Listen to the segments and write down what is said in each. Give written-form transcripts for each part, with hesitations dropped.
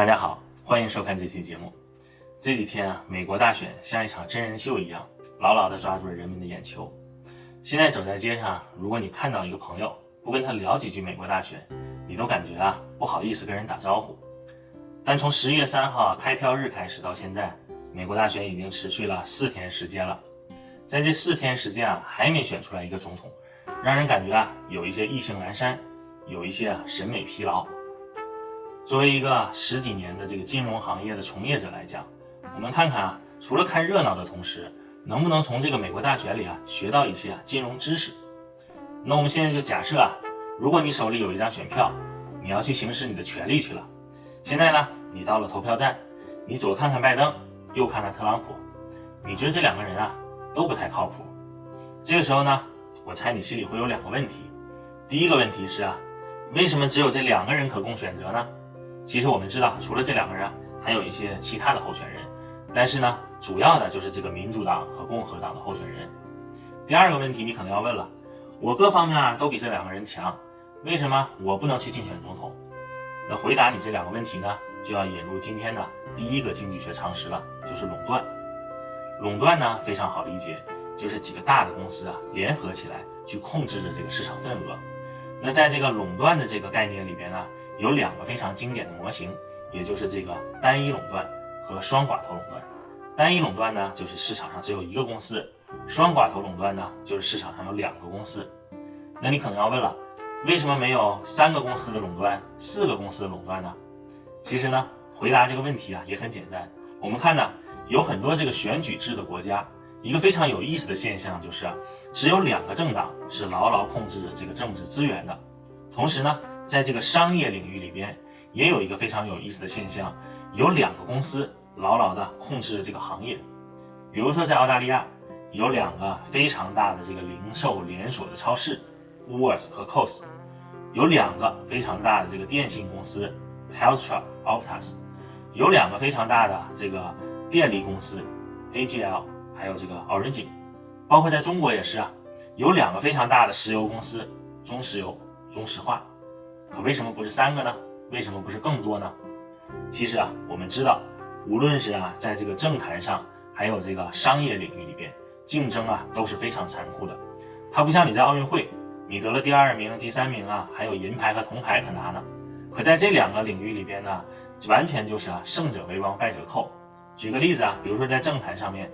大家好，欢迎收看这期节目。这几天美国大选像一场真人秀一样，牢牢地抓住了人民的眼球。现在走在街上，如果你看到一个朋友，不跟他聊几句美国大选，你都感觉不好意思跟人打招呼。但从10月3号开票日开始到现在，美国大选已经持续了4天时间了。在这4天时间还没选出来一个总统，让人感觉有一些意兴阑珊，有一些审美疲劳。作为一个10几年的这个金融行业的从业者来讲，我们看看除了看热闹的同时，能不能从这个美国大选里学到一些金融知识。那我们现在就假设如果你手里有一张选票，你要去行使你的权利去了。现在呢，你到了投票站，你左看看拜登，右看看特朗普，你觉得这两个人都不太靠谱。这个时候呢，我猜你心里会有2个问题。第一个问题是为什么只有这2个人可供选择呢？其实我们知道，除了这2个人还有一些其他的候选人，但是呢，主要的就是这个民主党和共和党的候选人。第二个问题你可能要问了，我各方面都比这2个人强，为什么我不能去竞选总统？那回答你这2个问题呢，就要引入今天的第一个经济学常识了，就是垄断。垄断呢非常好理解，就是几个大的公司联合起来去控制着这个市场份额。那在这个垄断的这个概念里边呢，有2个非常经典的模型，也就是这个单一垄断和双寡头垄断。单一垄断呢，就是市场上只有1个公司；双寡头垄断呢，就是市场上有2个公司。那你可能要问了，为什么没有3个公司的垄断、4个公司的垄断呢？其实呢，回答这个问题也很简单。我们看呢，有很多这个选举制的国家，一个非常有意思的现象就是只有2个政党是牢牢控制着这个政治资源的。同时呢，在这个商业领域里边，也有一个非常有意思的现象，有2个公司牢牢地控制着这个行业。比如说在澳大利亚，有2个非常大的这个零售连锁的超市 Woolworths 和 Coles， 有2个非常大的这个电信公司 Telstra、Optus， 有2个非常大的这个电力公司 AGL， 还有这个 Origin。 包括在中国也是有2个非常大的石油公司，中石油、中石化。可为什么不是3个呢？为什么不是更多呢？其实我们知道，无论是在这个政坛上，还有这个商业领域里边，竞争都是非常残酷的。它不像你在奥运会，你得了第2名、第3名还有银牌和铜牌可拿呢。可在这2个领域里边呢，完全就是胜者为王，败者寇。举个例子比如说在政坛上面，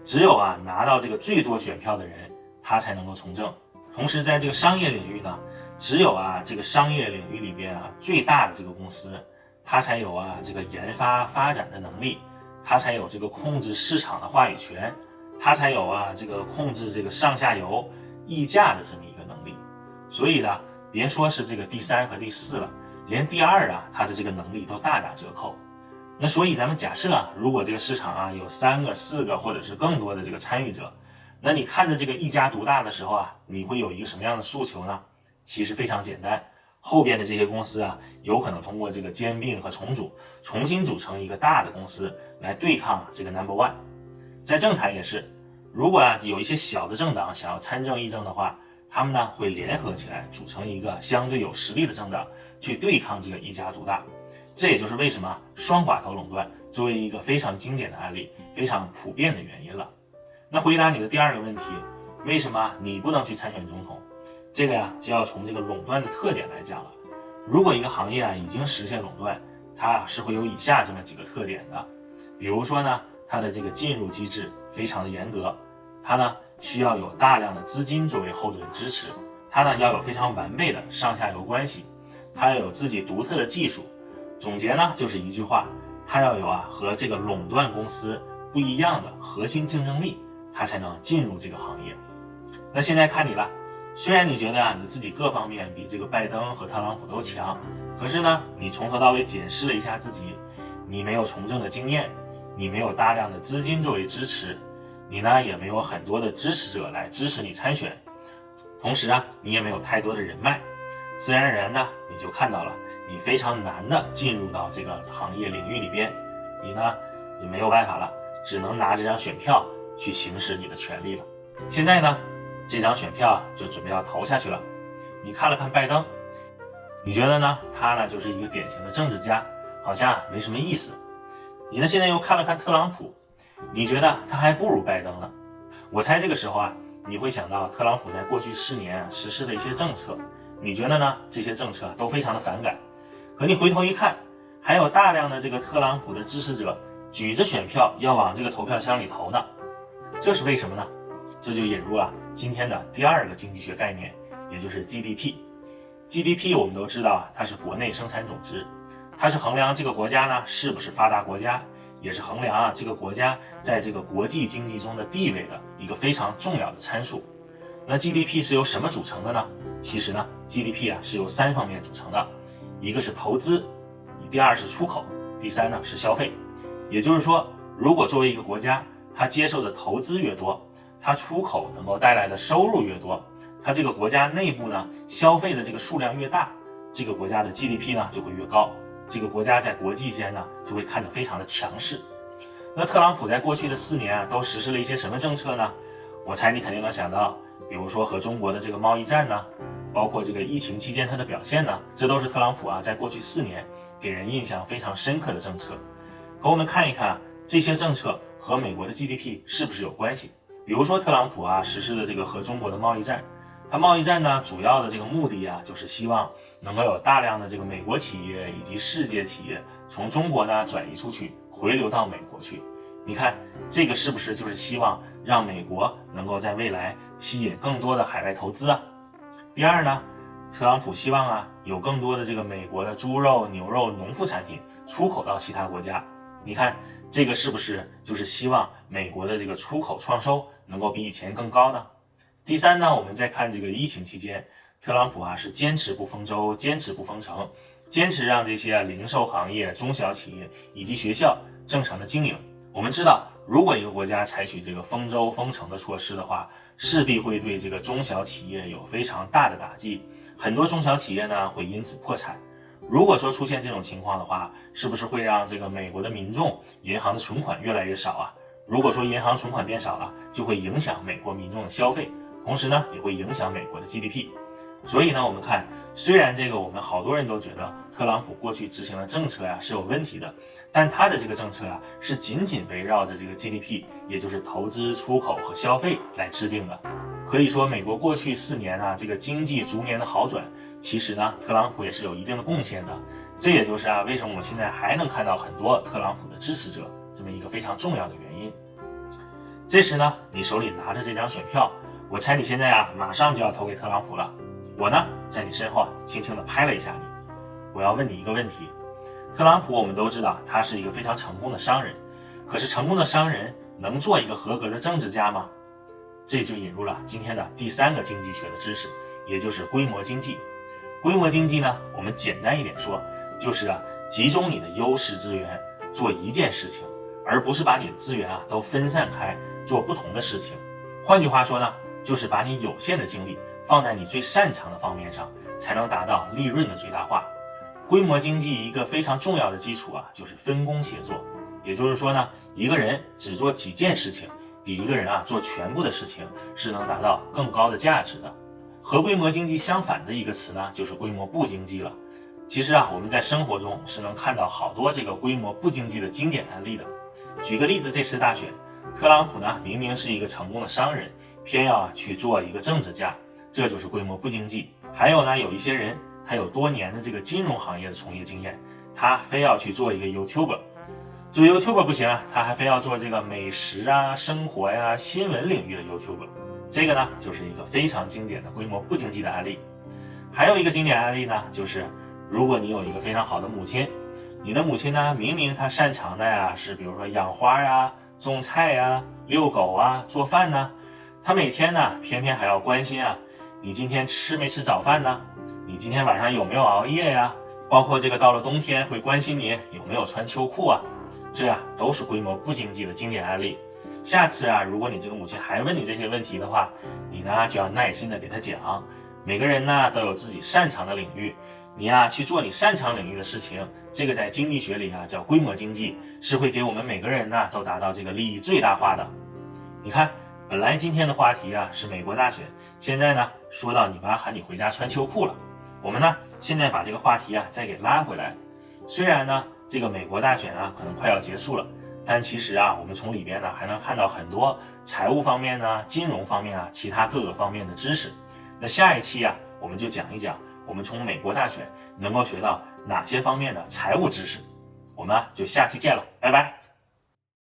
只有拿到这个最多选票的人，他才能够从政。同时在这个商业领域呢，只有这个商业领域里边最大的这个公司，它才有这个研发发展的能力，它才有这个控制市场的话语权，它才有这个控制这个上下游议价的这么一个能力。所以呢，别说是这个第3和第4了，连第2它的这个能力都大打折扣。那所以咱们假设如果这个市场有3个、4个或者是更多的这个参与者，那你看着这个一家独大的时候你会有一个什么样的诉求呢？其实非常简单，后边的这些公司有可能通过这个兼并和重组，重新组成一个大的公司来对抗这个 number one。 在政坛也是，如果有一些小的政党想要参政议政的话，他们呢会联合起来组成一个相对有实力的政党去对抗这个一家独大。这也就是为什么双寡头垄断作为一个非常经典的案例，非常普遍的原因了。那回答你的第2个问题，为什么你不能去参选总统？这个就要从这个垄断的特点来讲了。如果一个行业已经实现垄断，它是会有以下这么几个特点的。比如说呢，它的这个进入机制非常的严格，它呢需要有大量的资金作为后盾支持，它呢要有非常完备的上下游关系，它要有自己独特的技术。总结呢就是一句话，它要有和这个垄断公司不一样的核心竞争力，它才能进入这个行业。那现在看你了，虽然你觉得你自己各方面比这个拜登和特朗普都强，可是呢，你从头到尾检视了一下自己，你没有从政的经验，你没有大量的资金作为支持，你呢也没有很多的支持者来支持你参选，同时你也没有太多的人脉，自然而然呢，你就看到了你非常难的进入到这个行业领域里边，你呢也没有办法了，只能拿这张选票去行使你的权利了。现在呢，这张选票就准备要投下去了。你看了看拜登，你觉得呢？他呢就是一个典型的政治家，好像没什么意思。你呢现在又看了看特朗普，你觉得他还不如拜登呢？我猜这个时候啊，你会想到特朗普在过去4年实施的一些政策，你觉得呢？这些政策都非常的反感。可你回头一看，还有大量的这个特朗普的支持者举着选票要往这个投票箱里投呢，这是为什么呢？这就引入了今天的第2个经济学概念，也就是 GDP。GDP 我们都知道啊，它是国内生产总值，它是衡量这个国家呢是不是发达国家，也是衡量这个国家在这个国际经济中的地位的一个非常重要的参数。那 GDP 是由什么组成的呢？其实呢 GDP 是由3方面组成的，一个是投资，第2是出口，第3呢是消费。也就是说，如果作为一个国家，它接受的投资越多，它出口能够带来的收入越多，它这个国家内部呢消费的这个数量越大，这个国家的 GDP 呢就会越高，这个国家在国际间呢就会看得非常的强势。那特朗普在过去的4年都实施了一些什么政策呢？我猜你肯定能想到，比如说和中国的这个贸易战呢，包括这个疫情期间它的表现呢，这都是特朗普在过去4年给人印象非常深刻的政策。可我们看一看这些政策和美国的 GDP 是不是有关系？比如说特朗普实施的这个和中国的贸易战，它贸易战呢主要的这个目的就是希望能够有大量的这个美国企业以及世界企业从中国呢转移出去，回流到美国去。你看这个是不是就是希望让美国能够在未来吸引更多的海外投资啊？第2呢，特朗普希望有更多的这个美国的猪肉、牛肉、农副产品出口到其他国家。你看这个是不是就是希望美国的这个出口创收能够比以前更高呢？第3呢，我们再看这个疫情期间，特朗普是坚持不封州，坚持不封城，坚持让这些零售行业、中小企业以及学校正常的经营。我们知道，如果一个国家采取这个封州封城的措施的话，势必会对这个中小企业有非常大的打击，很多中小企业呢会因此破产。如果说出现这种情况的话，是不是会让这个美国的民众银行的存款越来越少啊？如果说银行存款变少了，就会影响美国民众的消费，同时呢也会影响美国的 GDP。所以呢，我们看，虽然这个我们好多人都觉得特朗普过去执行的政策是有问题的，但他的这个政策是紧紧围绕着这个 GDP， 也就是投资、出口和消费来制定的。可以说，美国过去4年这个经济逐年的好转，其实呢，特朗普也是有一定的贡献的。这也就是为什么我们现在还能看到很多特朗普的支持者这么一个非常重要的原因。这时呢，你手里拿着这张选票，我猜你现在马上就要投给特朗普了。我呢，在你身后轻轻地拍了一下你。我要问你一个问题：特朗普我们都知道他是一个非常成功的商人，可是成功的商人能做一个合格的政治家吗？这就引入了今天的第3个经济学的知识，也就是规模经济。规模经济呢，我们简单一点说，就是集中你的优势资源做一件事情，而不是把你的资源都分散开做不同的事情。换句话说呢，就是把你有限的精力放在你最擅长的方面上，才能达到利润的最大化。规模经济一个非常重要的基础就是分工协作。也就是说呢，一个人只做几件事情，比一个人做全部的事情是能达到更高的价值的。和规模经济相反的一个词呢，就是规模不经济了。其实我们在生活中是能看到好多这个规模不经济的经典案例的。举个例子，这次大选，特朗普呢明明是一个成功的商人，偏要去做一个政治家，这就是规模不经济。还有呢，有一些人他有多年的这个金融行业的从业经验，他非要去做一个 YouTuber， 做 YouTuber 不行他还非要做这个美食生活新闻领域的 YouTuber， 这个呢就是一个非常经典的规模不经济的案例。还有一个经典案例呢，就是如果你有一个非常好的母亲，你的母亲呢明明她擅长的是比如说养花种菜遛狗做饭呢，她每天呢偏偏还要关心你今天吃没吃早饭呢？你今天晚上有没有熬夜包括这个到了冬天会关心你有没有穿秋裤这都是规模不经济的经典案例。下次如果你这个母亲还问你这些问题的话，你呢就要耐心的给她讲，每个人呢都有自己擅长的领域，你去做你擅长领域的事情，这个在经济学里叫规模经济，是会给我们每个人呢都达到这个利益最大化的。你看，本来今天的话题是美国大选，现在呢说到你妈喊你回家穿秋裤了。我们呢现在把这个话题再给拉回来。虽然呢这个美国大选啊可能快要结束了，但其实啊我们从里边呢还能看到很多财务方面呢、金融方面啊、其他各个方面的知识。那下一期啊我们就讲一讲我们从美国大选能够学到哪些方面的财务知识。我们就下期见了，拜拜。